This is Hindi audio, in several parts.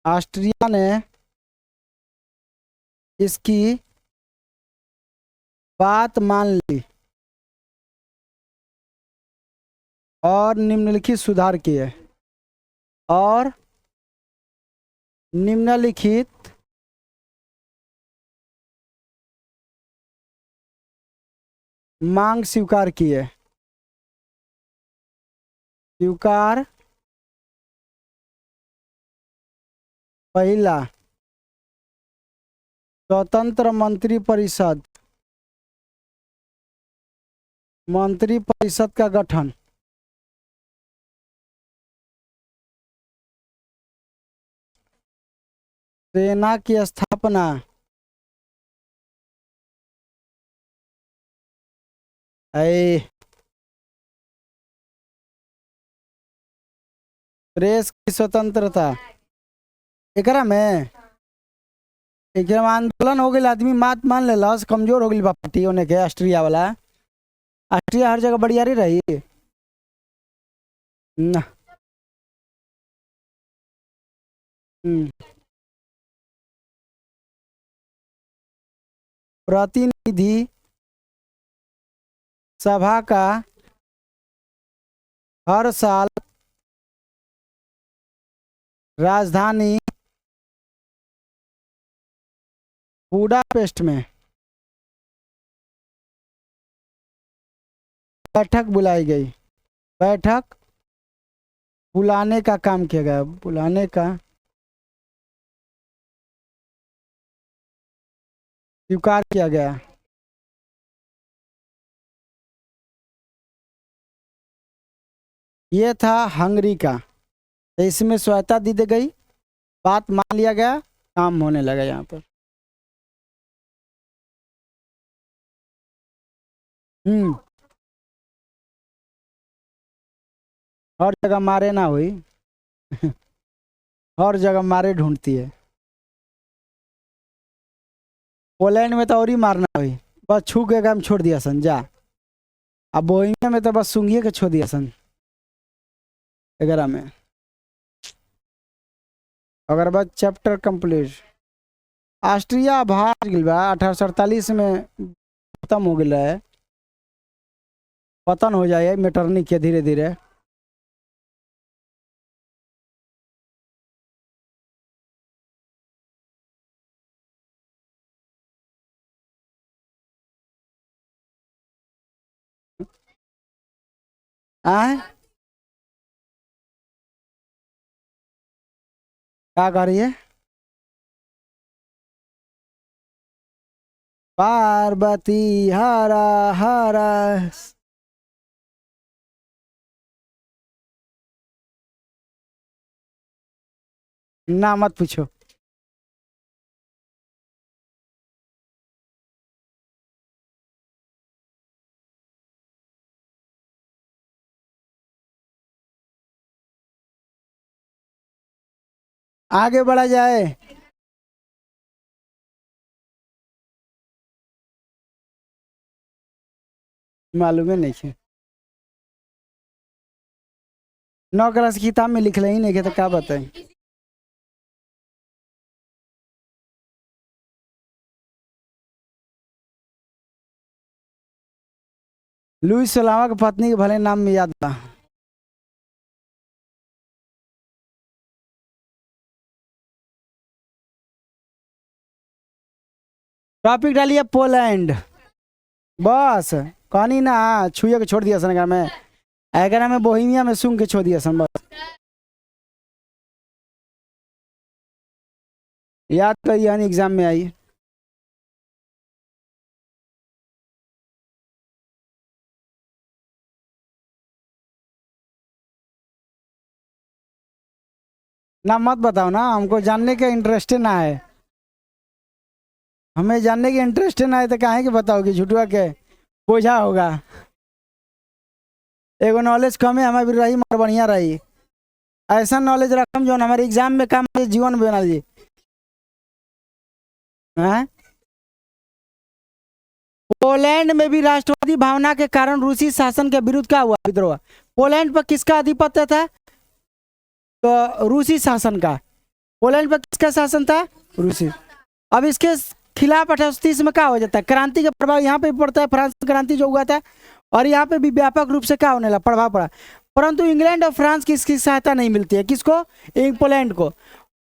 ऑस्ट्रिया ने इसकी बात मान ली और निम्नलिखित सुधार किए। और निम्नलिखित मांग स्वीकार किए। स्वीकार पहला, स्वतंत्र मंत्री परिषद का गठन। सेना की स्थापना। प्रेस की स्वतंत्रता। एकरा में आंदोलन हो गई, आदमी मात मान लेलस, कमजोर हो गई बा पार्टी होने के। ऑस्ट्रिया वाला, ऑस्ट्रिया हर जगह बड़ियारी रही ना। प्रतिनिधि सभा का हर साल राजधानी बुडापेस्ट में बैठक बुलाई गई। बैठक बुलाने का काम किया गया। बुलाने का स्वीकार किया गया। ये था हंगरी का। तो इसमें सहायता दी गई, बात मान लिया गया, काम होने लगा यहाँ पर। हर जगह मारे ना हुई हर जगह मारे ढूंढती है। पोलैंड में तो और ही मारना हुई, बस छू के काम छोड़ दिया सन जा। अब बोहिमिया में तो बस सूंघिए के छोड़ दिया सन 11 में। अगर बस चैप्टर कंप्लीट। ऑस्ट्रिया भाग गई बा 1848 में, खत्म हो गया है, पतन हो जाए मेटरनी के धीरे धीरे। आए क्या कर रही है? पार्वती हरा हरा। ना मत पूछो। आगे बढ़ा जाए। मालूम है नहीं है। 9 क्लास की किताब में लिख ही नहीं के तो क्या बताएं। लुइस सलामा की पत्नी के भले नाम में याद था। टॉपिक डालिए पोलैंड। बस कहानी ना छुए के छोड़ दिया सन में। 11 में बोहिमिया में सूंघ के छोड़ दिया सन बस। याद करिए एग्जाम में आई। ना मत बताओ ना, हमको जानने का इंटरेस्ट ना है। हमें जानने की इंटरेस्ट ना है तो काहे के बताओगे झूठुआ के बोझा होगा। एगो नॉलेज कम है हमारी रही मर बढ़िया रही। ऐसा नॉलेज रखम जो हमारे एग्जाम में काम जीवन बना दी। पोलैंड में भी राष्ट्रवादी भावना के कारण रूसी शासन के विरुद्ध क्या हुआ? विद्रोह। पोलैंड पर किसका आधिपत्य था? तो रूसी शासन का। पोलैंड पर किसका शासन था? रूसी। अब इसके खिलाफ 1830 में क्या हो जाता है? क्रांति का प्रभाव यहाँ पे भी पड़ता है, फ्रांस क्रांति जो हुआ था, और यहाँ पे भी व्यापक रूप से क्या होने लगा, प्रभाव पड़ा। परंतु इंग्लैंड और फ्रांस की इसकी सहायता नहीं मिलती है। किसको? पोलैंड को,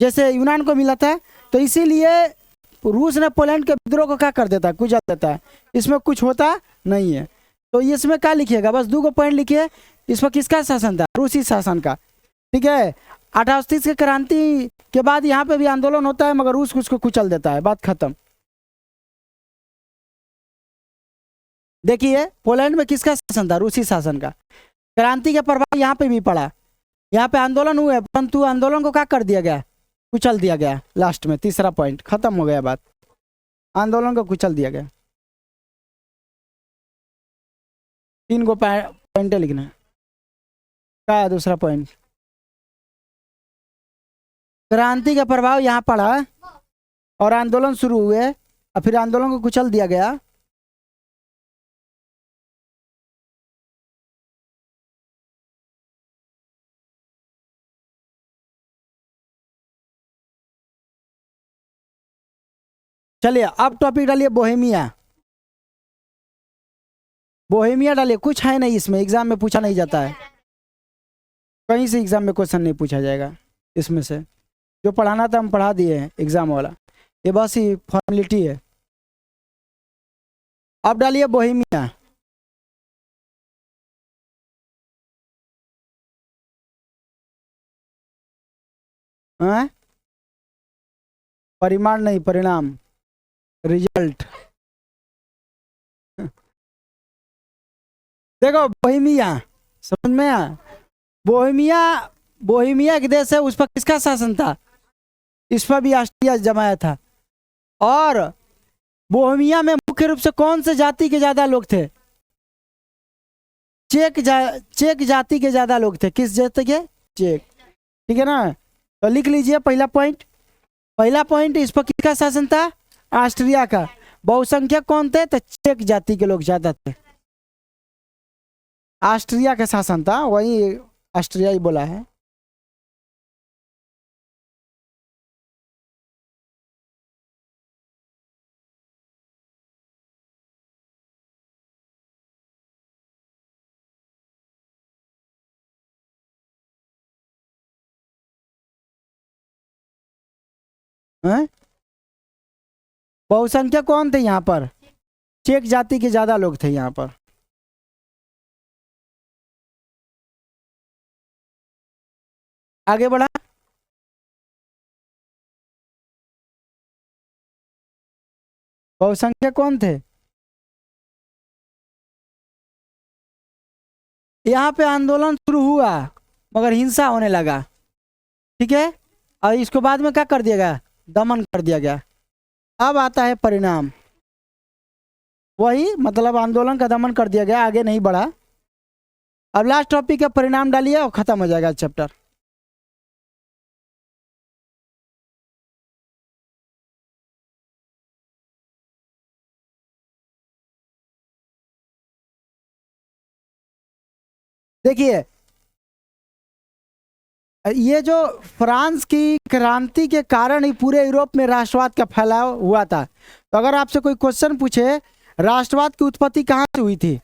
जैसे यूनान को मिला था। तो इसीलिए रूस ने पोलैंड के विद्रोह को क्या कर देता है? कुचल देता है। इसमें कुछ होता नहीं है। तो इसमें क्या लिखिएगा? बस 2 पॉइंट लिखिए। इस पर किसका शासन था? रूसी शासन का। ठीक है। 1830 की क्रांति के बाद यहाँ पे भी आंदोलन होता है, मगर रूस उसको कुचल देता है। बात खत्म। देखिए पोलैंड में किसका शासन था? रूसी शासन का। क्रांति का प्रभाव यहाँ पे भी पड़ा। यहाँ पे आंदोलन हुए, परंतु आंदोलन को क्या कर दिया गया? कुचल दिया गया। लास्ट में तीसरा पॉइंट खत्म हो गया बात। आंदोलन को कुचल दिया गया। 3 पॉइंट लिखना है। क्या है दूसरा पॉइंट? क्रांति का प्रभाव यहाँ पड़ा और आंदोलन शुरू हुए, और फिर आंदोलन को कुचल दिया गया। चलिए अब टॉपिक डालिए बोहेमिया। बोहेमिया डालिए। कुछ है नहीं इसमें, एग्जाम में पूछा नहीं जाता है, कहीं से एग्जाम में क्वेश्चन नहीं पूछा जाएगा। इसमें से जो पढ़ाना था हम पढ़ा दिए हैं एग्जाम वाला, ये बस ही फॉर्मेलिटी है। अब डालिए बोहेमिया। परिमाण नहीं, परिणाम, रिजल्ट। देखो बोहेमिया समझ में आया? बोहेमिया एक देश है, उस पर किसका शासन था? इस पर भी ऑस्ट्रिया जमाया था। और बोहेमिया में मुख्य रूप से कौन से जाति के ज्यादा लोग थे? चेक जाति के ज्यादा लोग थे। किस जाति के? चेक। ठीक है ना? तो लिख लीजिए पहला पॉइंट इस पर किसका शासन था? ऑस्ट्रिया का। बहुसंख्यक कौन थे? तो चेक जाति के लोग ज्यादा थे। ऑस्ट्रिया का शासन था, वही ऑस्ट्रिया ही बोला है। बहुसंख्यक कौन थे यहाँ पर? चेक जाति के ज्यादा लोग थे यहाँ पर। आगे बढ़ा। बहुसंख्यक कौन थे? यहाँ पे आंदोलन शुरू हुआ मगर हिंसा होने लगा। ठीक है। और इसको बाद में क्या कर दिया गया? दमन कर दिया गया। अब आता है परिणाम। वही मतलब आंदोलन का दमन कर दिया गया, आगे नहीं बढ़ा। अब लास्ट टॉपिक है परिणाम डालिए और खत्म हो जाएगा चैप्टर। देखिए ये जो फ्रांस की क्रांति के कारण ही पूरे यूरोप में राष्ट्रवाद का फैलाव हुआ था। तो अगर आपसे कोई क्वेश्चन पूछे राष्ट्रवाद की उत्पत्ति कहाँ से हुई थी?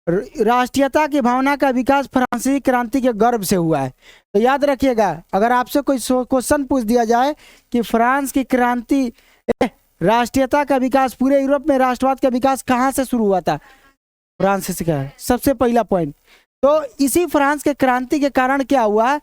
राष्ट्रीयता की भावना का विकास फ्रांसीसी क्रांति के गर्भ से हुआ है। तो याद रखिएगा, अगर आपसे कोई क्वेश्चन पूछ दिया जाए कि फ्रांस की क्रांति राष्ट्रीयता का विकास, पूरे यूरोप में राष्ट्रवाद का विकास कहाँ से शुरू हुआ था? फ्रांस से क्या है सबसे पहला पॉइंट। तो इसी फ्रांस के क्रांति के कारण क्या हुआ?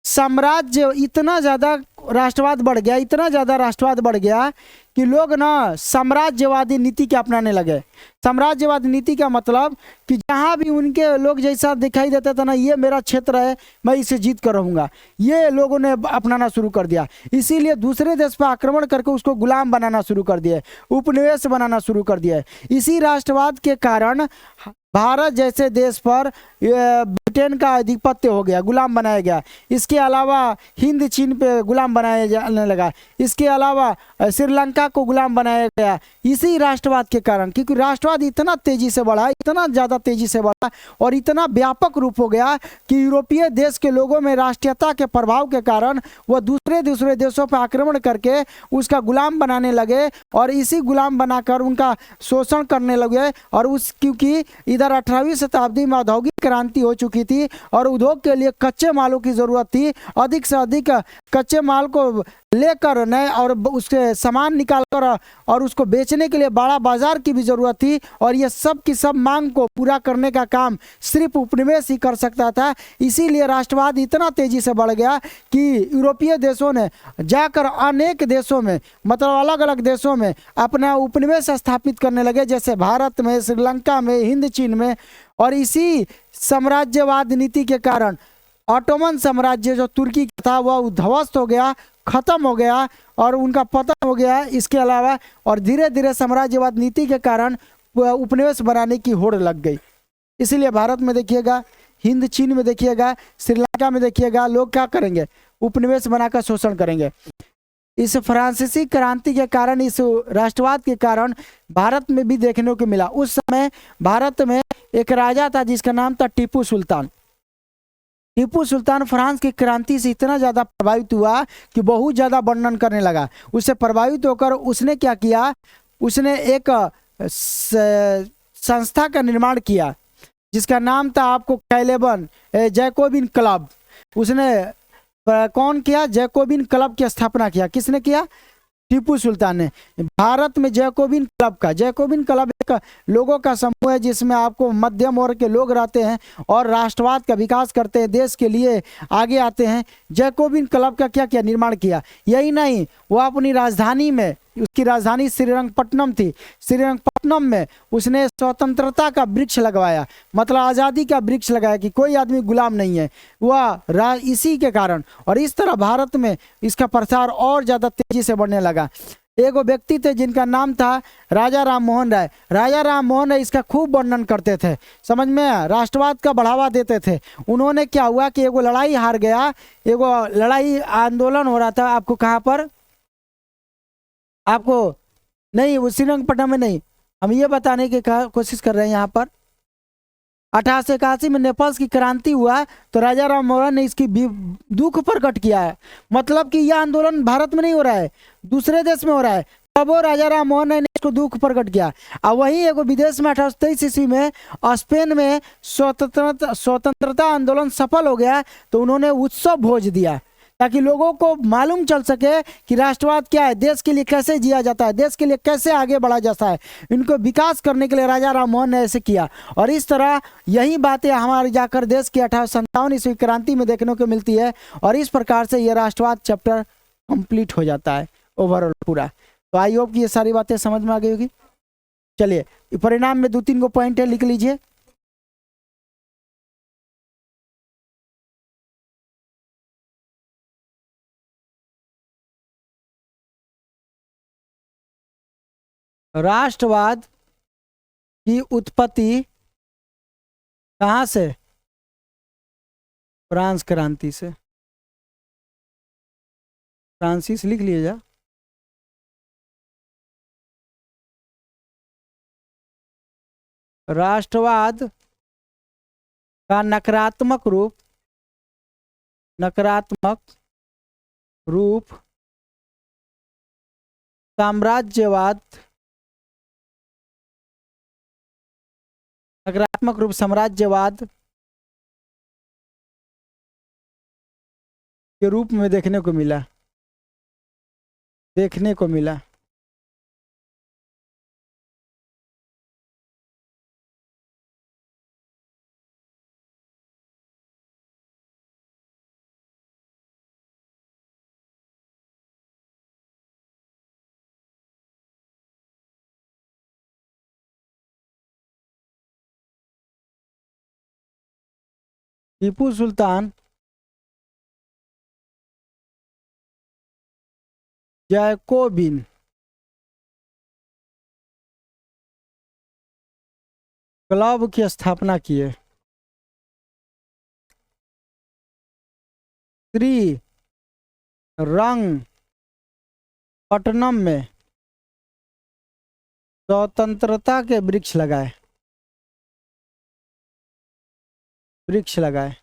साम्राज्य इतना ज्यादा राष्ट्रवाद बढ़ गया, इतना ज्यादा राष्ट्रवाद बढ़ गया कि लोग ना साम्राज्यवादी नीति के अपनाने लगे। साम्राज्यवादी नीति का मतलब कि जहाँ भी उनके लोग जैसा दिखाई देता था ना, ये मेरा क्षेत्र है, मैं इसे जीत कर रहूंगा, ये लोगों ने अपनाना शुरू कर दिया। इसीलिए दूसरे देश पर आक्रमण करके उसको गुलाम बनाना शुरू कर दिए, उपनिवेश बनाना शुरू कर दिया। इसी राष्ट्रवाद के कारण भारत जैसे देश पर ब्रिटेन का आधिपत्य हो गया, गुलाम बनाया गया। इसके अलावा हिंद चीन पे गुलाम बनाया जाने लगा। इसके अलावा श्रीलंका को गुलाम बनाया गया इसी राष्ट्रवाद के कारण, क्योंकि राष्ट्रवाद इतना तेजी से बढ़ा, इतना ज़्यादा तेजी से बढ़ा और इतना व्यापक रूप हो गया कि यूरोपीय देश के लोगों में राष्ट्रीयता के प्रभाव के कारण वह दूसरे दूसरे देशों पर आक्रमण करके उसका गुलाम बनाने लगे और इसी गुलाम बनाकर उनका शोषण करने लगे। और उस क्योंकि इधर 18वीं शताब्दी में औद्योगिक क्रांति हो चुकी थी और उद्योग के लिए कच्चे मालों की ज़रूरत थी। अधिक से अधिक कच्चे माल को लेकर नए और उसके सामान निकाल कर और उसको बेचने के लिए बड़ा बाजार की भी ज़रूरत थी। और ये सब की सब मांग को पूरा करने का काम सिर्फ उपनिवेश ही कर सकता था। इसीलिए राष्ट्रवाद इतना तेज़ी से बढ़ गया कि यूरोपीय देशों ने जाकर अनेक देशों में, मतलब अलग अलग देशों में अपना उपनिवेश स्थापित करने लगे, जैसे भारत में, श्रीलंका में, हिंद चीन में। और इसी साम्राज्यवाद नीति के कारण ऑटोमन साम्राज्य जो तुर्की का था वह ध्वस्त हो गया, खत्म हो गया और उनका पतन हो गया। इसके अलावा और धीरे धीरे साम्राज्यवाद नीति के कारण उपनिवेश बनाने की होड़ लग गई। इसीलिए भारत में देखिएगा, हिंद चीन में देखिएगा, श्रीलंका में देखिएगा, लोग क्या करेंगे, उपनिवेश बनाकर शोषण करेंगे। इस फ्रांसीसी क्रांति के कारण, इस राष्ट्रवाद के कारण भारत में भी देखने को मिला। उस समय भारत में एक राजा था जिसका नाम था टीपू सुल्तान। टीपू सुल्तान फ्रांस की क्रांति से इतना ज़्यादा प्रभावित हुआ कि बहुत ज़्यादा वर्णन करने लगा। उससे प्रभावित होकर उसने क्या किया, उसने एक संस्था का निर्माण किया जिसका नाम था आपको कैलेबन जैकोबिन क्लब। उसने कौन किया, जैकोबिन क्लब की स्थापना किया। किसने किया? टीपू सुल्तान ने। भारत में जैकोबिन क्लब का, जैकोबिन क्लब एक लोगों का समूह है जिसमें आपको मध्यम वर्ग के लोग रहते हैं और राष्ट्रवाद का विकास करते हैं, देश के लिए आगे आते हैं। जैकोबिन क्लब का क्या क्या निर्माण किया, यही नहीं, वो अपनी राजधानी में, उसकी राजधानी श्रीरंगपट्टनम थी, श्रीरंगपट्टनम में उसने स्वतंत्रता का वृक्ष लगवाया, मतलब आज़ादी का वृक्ष लगाया कि कोई आदमी गुलाम नहीं है वह इसी के कारण। और इस तरह भारत में इसका प्रसार और ज़्यादा तेजी से बढ़ने लगा। एक व्यक्ति थे जिनका नाम था राजा राम मोहन राय। राजा राम मोहन राय इसका खूब वर्णन करते थे, समझ में, राष्ट्रवाद का बढ़ावा देते थे। उन्होंने क्या हुआ कि एगो लड़ाई हार गया, एगो लड़ाई आंदोलन हो रहा था, आपको कहाँ पर, आपको नहीं, वो श्रीरंगपट्टनम में नहीं, हम ये बताने की कोशिश कर रहे हैं। यहाँ पर 1881 में नेपाल्स की क्रांति हुआ तो राजा राम मोहन ने इसकी दुख प्रकट किया है। मतलब कि यह आंदोलन भारत में नहीं हो रहा है, दूसरे देश में हो रहा है, तब वो राजा राम मोहन ने इसको दुख प्रकट किया। और वहीं एगो विदेश में 1823 ईस्वी में स्पेन में स्वतंत्रता आंदोलन सफल हो गया तो उन्होंने उत्सव भोज दिया ताकि लोगों को मालूम चल सके कि राष्ट्रवाद क्या है, देश के लिए कैसे जिया जाता है, देश के लिए कैसे आगे बढ़ा जाता है। इनको विकास करने के लिए राजा राम मोहन ने ऐसे किया। और इस तरह यही बातें हमारे जाकर देश की 1857 ईस्वी क्रांति में देखने को मिलती है। और इस प्रकार से ये राष्ट्रवाद चैप्टर कंप्लीट हो जाता है ओवरऑल पूरा। तो आई होप कि ये सारी बातें समझ में आ गई होगी। चलिए, परिणाम में 2-3 को पॉइंट है, लिख लीजिए। राष्ट्रवाद की उत्पत्ति कहाँ से? फ्रांस क्रांति से। फ्रांसिस लिख लीजिए। राष्ट्रवाद का नकारात्मक रूप साम्राज्यवाद, नकारात्मक रूप साम्राज्यवाद के रूप में देखने को मिला। टीपू सुल्तान जैकोबिन क्लब की स्थापना किए? श्री रंग पट्टनम में स्वतंत्रता के वृक्ष लगाए। वृक्ष लगाए।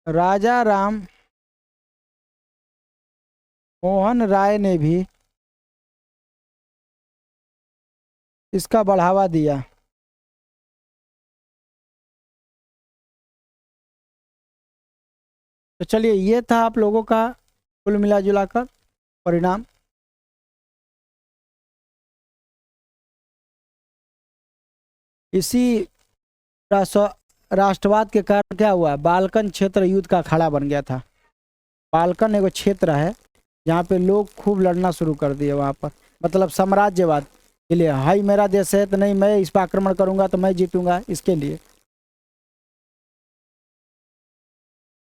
राजा राम मोहन राय ने भी इसका बढ़ावा दिया। तो चलिए, ये था आप लोगों का कुल मिला जुला कर परिणाम। इसी राष्ट्रवाद के कारण क्या हुआ, बाल्कन क्षेत्र युद्ध का अखाड़ा बन गया था। बाल्कन एगो क्षेत्र है जहाँ पे लोग खूब लड़ना शुरू कर दिए वहाँ पर, मतलब साम्राज्यवाद के लिए। हाई मेरा देश है तो नहीं, मैं इस पर आक्रमण करूंगा तो मैं जीतूंगा, इसके लिए।